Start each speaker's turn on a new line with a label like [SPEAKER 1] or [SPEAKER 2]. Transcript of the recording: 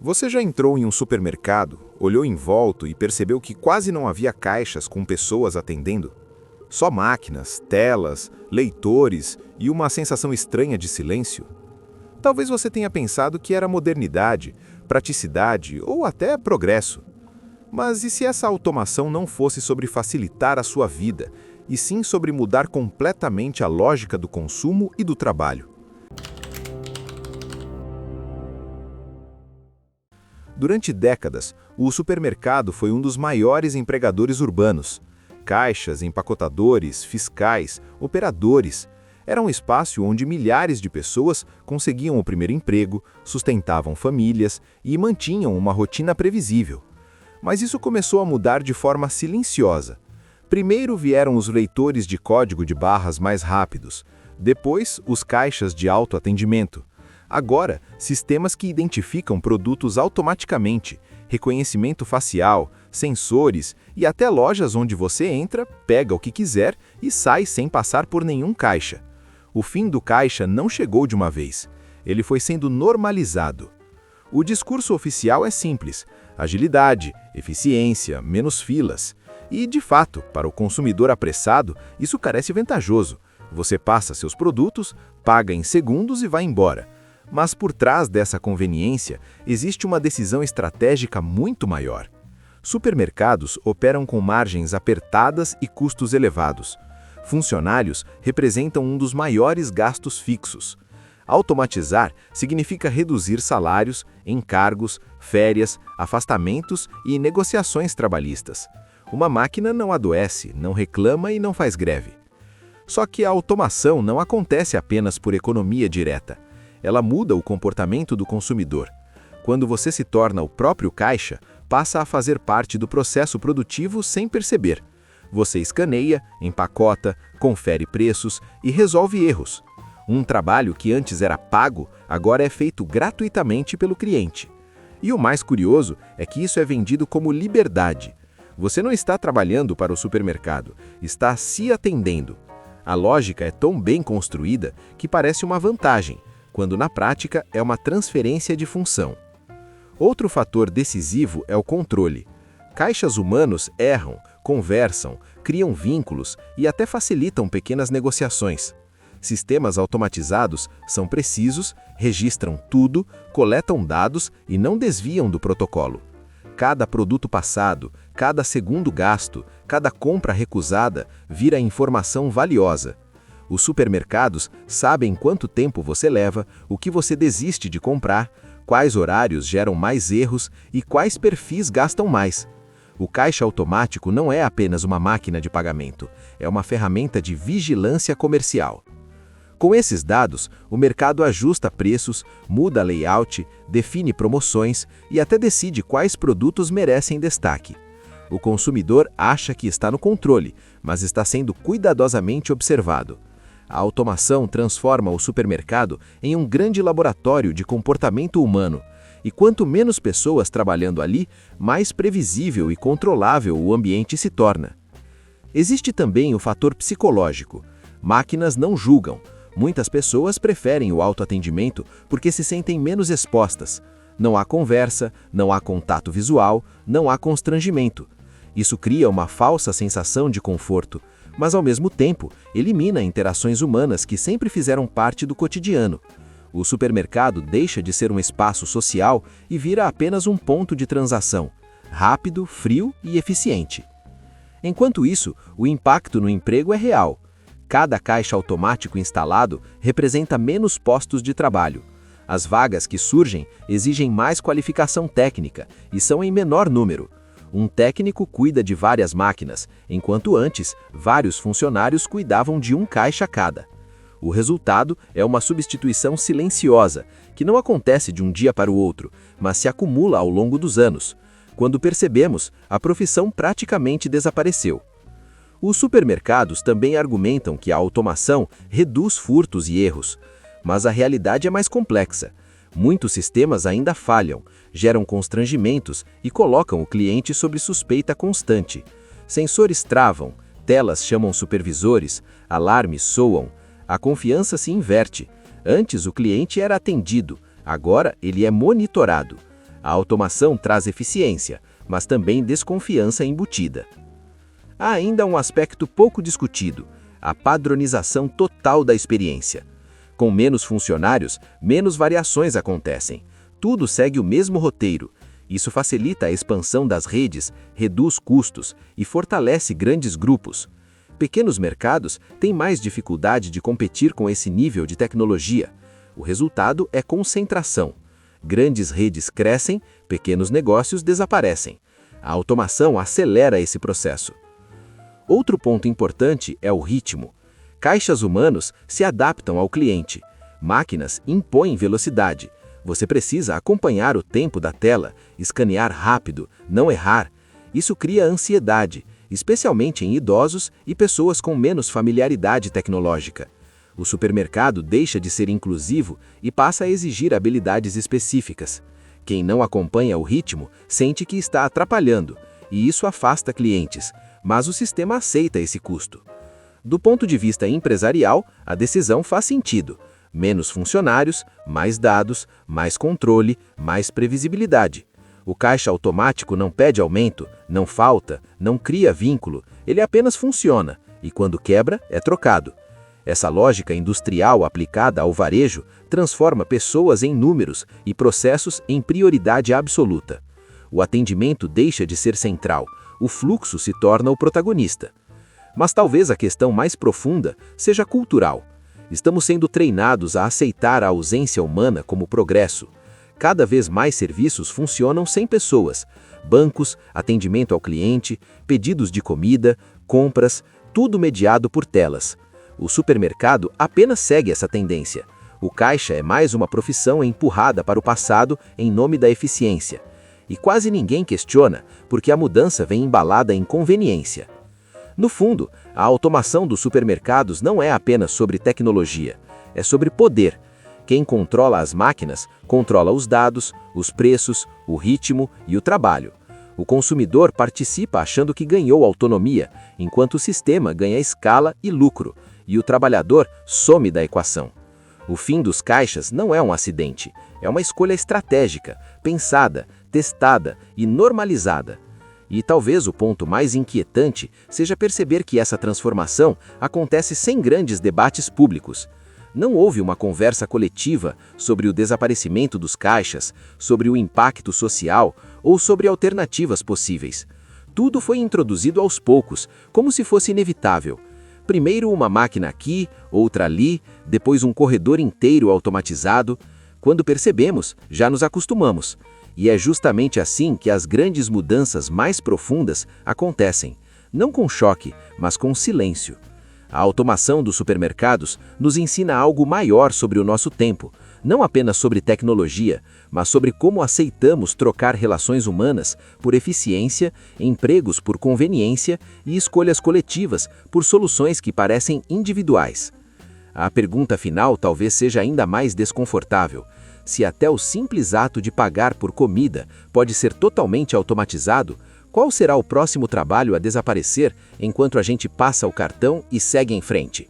[SPEAKER 1] Você já entrou em um supermercado, olhou em volta e percebeu que quase não havia caixas com pessoas atendendo? Só máquinas, telas, leitores e uma sensação estranha de silêncio? Talvez você tenha pensado que era modernidade, praticidade ou até progresso. Mas e se essa automação não fosse sobre facilitar a sua vida, e sim sobre mudar completamente a lógica do consumo e do trabalho? Durante décadas, o supermercado foi um dos maiores empregadores urbanos. Caixas, empacotadores, fiscais, operadores. Era um espaço onde milhares de pessoas conseguiam o primeiro emprego, sustentavam famílias e mantinham uma rotina previsível. Mas isso começou a mudar de forma silenciosa. Primeiro vieram os leitores de código de barras mais rápidos, depois os caixas de autoatendimento. Agora, sistemas que identificam produtos automaticamente, reconhecimento facial, sensores e até lojas onde você entra, pega o que quiser e sai sem passar por nenhum caixa. O fim do caixa não chegou de uma vez. Ele foi sendo normalizado. O discurso oficial é simples: agilidade, eficiência, menos filas. E, de fato, para o consumidor apressado, isso parece vantajoso. Você passa seus produtos, paga em segundos e vai embora. Mas por trás dessa conveniência, existe uma decisão estratégica muito maior. Supermercados operam com margens apertadas e custos elevados. Funcionários representam um dos maiores gastos fixos. Automatizar significa reduzir salários, encargos, férias, afastamentos e negociações trabalhistas. Uma máquina não adoece, não reclama e não faz greve. Só que a automação não acontece apenas por economia direta. Ela muda o comportamento do consumidor. Quando você se torna o próprio caixa, passa a fazer parte do processo produtivo sem perceber. Você escaneia, empacota, confere preços e resolve erros. Um trabalho que antes era pago, agora é feito gratuitamente pelo cliente. E o mais curioso é que isso é vendido como liberdade. Você não está trabalhando para o supermercado, está se atendendo. A lógica é tão bem construída que parece uma vantagem, quando na prática é uma transferência de função. Outro fator decisivo é o controle. Caixas humanos erram, conversam, criam vínculos e até facilitam pequenas negociações. Sistemas automatizados são precisos, registram tudo, coletam dados e não desviam do protocolo. Cada produto passado, cada segundo gasto, cada compra recusada vira informação valiosa. Os supermercados sabem quanto tempo você leva, o que você desiste de comprar, quais horários geram mais erros e quais perfis gastam mais. O caixa automático não é apenas uma máquina de pagamento, é uma ferramenta de vigilância comercial. Com esses dados, o mercado ajusta preços, muda layout, define promoções e até decide quais produtos merecem destaque. O consumidor acha que está no controle, mas está sendo cuidadosamente observado. A automação transforma o supermercado em um grande laboratório de comportamento humano, e quanto menos pessoas trabalhando ali, mais previsível e controlável o ambiente se torna. Existe também o fator psicológico. Máquinas não julgam. Muitas pessoas preferem o autoatendimento porque se sentem menos expostas. Não há conversa, não há contato visual, não há constrangimento. Isso cria uma falsa sensação de conforto, mas ao mesmo tempo elimina interações humanas que sempre fizeram parte do cotidiano. O supermercado deixa de ser um espaço social e vira apenas um ponto de transação, rápido, frio e eficiente. Enquanto isso, o impacto no emprego é real. Cada caixa automático instalado representa menos postos de trabalho. As vagas que surgem exigem mais qualificação técnica e são em menor número. Um técnico cuida de várias máquinas, enquanto antes, vários funcionários cuidavam de um caixa cada. O resultado é uma substituição silenciosa, que não acontece de um dia para o outro, mas se acumula ao longo dos anos. Quando percebemos, a profissão praticamente desapareceu. Os supermercados também argumentam que a automação reduz furtos e erros, mas a realidade é mais complexa. Muitos sistemas ainda falham, geram constrangimentos e colocam o cliente sob suspeita constante. Sensores travam, telas chamam supervisores, alarmes soam, a confiança se inverte. Antes o cliente era atendido, agora ele é monitorado.
[SPEAKER 2] A automação traz eficiência, mas também desconfiança embutida. Há ainda um aspecto pouco discutido: a padronização total da experiência. Com menos funcionários, menos variações acontecem. Tudo segue o mesmo roteiro. Isso facilita a expansão das redes, reduz custos e fortalece grandes grupos. Pequenos mercados têm mais dificuldade de competir com esse nível de tecnologia. O resultado é concentração. Grandes redes crescem, pequenos negócios desaparecem. A automação acelera esse processo. Outro ponto importante é o ritmo. Caixas humanos se adaptam ao cliente. Máquinas impõem velocidade. Você precisa acompanhar o tempo da tela, escanear rápido, não errar. Isso cria ansiedade, especialmente em idosos e pessoas com menos familiaridade tecnológica. O supermercado deixa de ser inclusivo e passa a exigir habilidades específicas. Quem não acompanha o ritmo sente que está atrapalhando, e isso afasta clientes, mas o sistema aceita esse custo. Do ponto de vista empresarial, a decisão faz sentido. Menos funcionários, mais dados, mais controle, mais previsibilidade. O caixa automático não pede aumento, não falta, não cria vínculo, ele apenas funciona, e quando quebra, é trocado. Essa lógica industrial aplicada ao varejo transforma pessoas em números e processos em prioridade absoluta. O atendimento deixa de ser central, o fluxo se torna o protagonista. Mas talvez a questão mais profunda seja cultural. Estamos sendo treinados a aceitar a ausência humana como progresso. Cada vez mais serviços funcionam sem pessoas. Bancos, atendimento ao cliente, pedidos de comida, compras, tudo mediado por telas. O supermercado apenas segue essa tendência. O caixa é mais uma profissão empurrada para o passado em nome da eficiência. E quase ninguém questiona, porque a mudança vem embalada em conveniência. No fundo, a automação dos supermercados não é apenas sobre tecnologia, é sobre poder. Quem controla as máquinas, controla os dados, os preços, o ritmo e o trabalho. O consumidor participa achando que ganhou autonomia, enquanto o sistema ganha escala e lucro, e o trabalhador some da equação. O fim dos caixas não é um acidente, é uma escolha estratégica, pensada, testada e normalizada. E talvez o ponto mais inquietante seja perceber que essa transformação acontece sem grandes debates públicos. Não houve uma conversa coletiva sobre o desaparecimento dos caixas, sobre o impacto social ou sobre alternativas possíveis. Tudo foi introduzido aos poucos, como se fosse inevitável. Primeiro uma máquina aqui, outra ali, depois um corredor inteiro automatizado. Quando percebemos, já nos acostumamos. E é justamente assim que as grandes mudanças mais profundas acontecem, não com choque, mas com silêncio. A automação dos supermercados nos ensina algo maior sobre o nosso tempo, não apenas sobre tecnologia, mas sobre como aceitamos trocar relações humanas por eficiência, empregos por conveniência e escolhas coletivas por soluções que parecem individuais. A pergunta final talvez seja ainda mais desconfortável. Se até o simples ato de pagar por comida pode ser totalmente automatizado, qual será o próximo trabalho a desaparecer enquanto a gente passa o cartão e segue em frente?